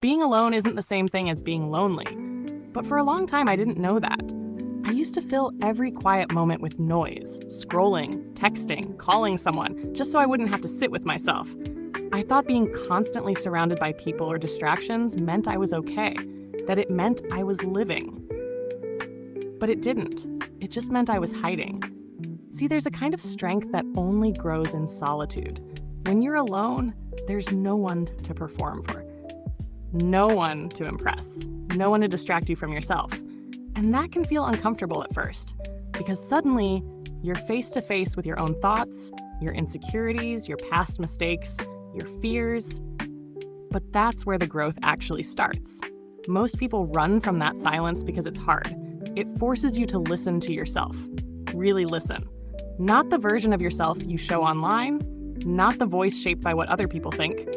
Being alone isn't the same thing as being lonely. But for a long time, I didn't know that. I used to fill every quiet moment with noise, scrolling, texting, calling someone, just so I wouldn't have to sit with myself. I thought being constantly surrounded by people or distractions meant I was okay, that it meant I was living. But it didn't. It just meant I was hiding. See, there's a kind of strength that only grows in solitude. When you're alone, there's no one to perform for, no one to impress, no one to distract you from yourself. And that can feel uncomfortable at first, because suddenly you're face to face with your own thoughts, your insecurities, your past mistakes, your fears. But that's where the growth actually starts. Most people run from that silence because it's hard. It forces you to listen to yourself. Really listen. Not the version of yourself you show online, not the voice shaped by what other people think,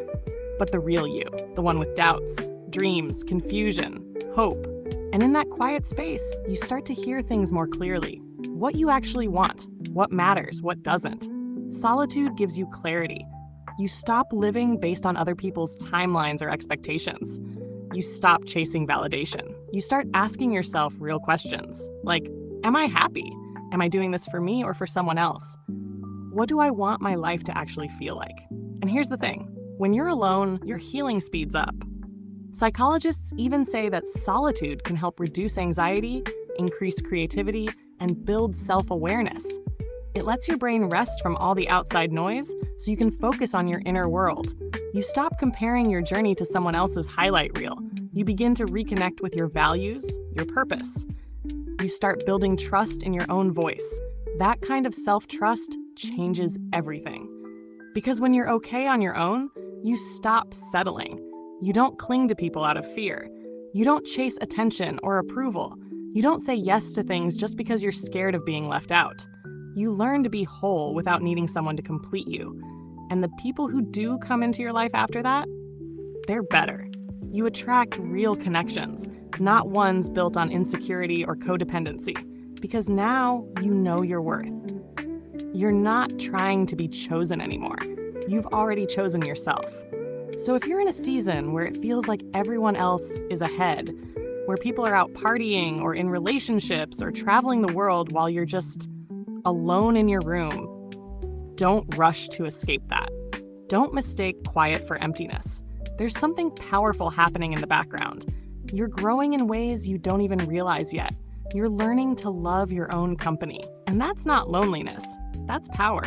but the real you, the one with doubts, dreams, confusion, hope. And in that quiet space, you start to hear things more clearly. What you actually want, what matters, what doesn't. Solitude gives you clarity. You stop living based on other people's timelines or expectations. You stop chasing validation. You start asking yourself real questions, like, am I happy? Am I doing this for me or for someone else? What do I want my life to actually feel like? And here's the thing. When you're alone, your healing speeds up. Psychologists even say that solitude can help reduce anxiety, increase creativity, and build self-awareness. It lets your brain rest from all the outside noise so you can focus on your inner world. You stop comparing your journey to someone else's highlight reel. You begin to reconnect with your values, your purpose. You start building trust in your own voice. That kind of self-trust changes everything. Because when you're okay on your own, you stop settling. You don't cling to people out of fear. You don't chase attention or approval. You don't say yes to things just because you're scared of being left out. You learn to be whole without needing someone to complete you. And the people who do come into your life after that, they're better. You attract real connections, not ones built on insecurity or codependency, because now you know your worth. You're not trying to be chosen anymore. You've already chosen yourself. So if you're in a season where it feels like everyone else is ahead, where people are out partying or in relationships or traveling the world while you're just alone in your room, don't rush to escape that. Don't mistake quiet for emptiness. There's something powerful happening in the background. You're growing in ways you don't even realize yet. You're learning to love your own company. And that's not loneliness, that's power.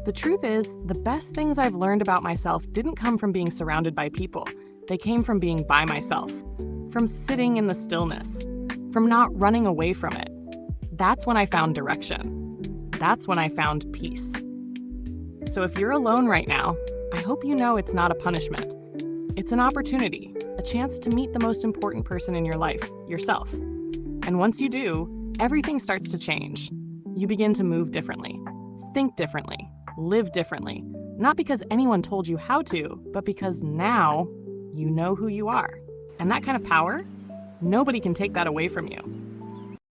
The truth is, the best things I've learned about myself didn't come from being surrounded by people. They came from being by myself, from sitting in the stillness, from not running away from it. That's when I found direction. That's when I found peace. So if you're alone right now, I hope you know it's not a punishment. It's an opportunity, a chance to meet the most important person in your life, yourself. And once you do, everything starts to change. You begin to move differently, think differently, live differently. Not because anyone told you how to, but because now you know who you are. And that kind of power, nobody can take that away from you.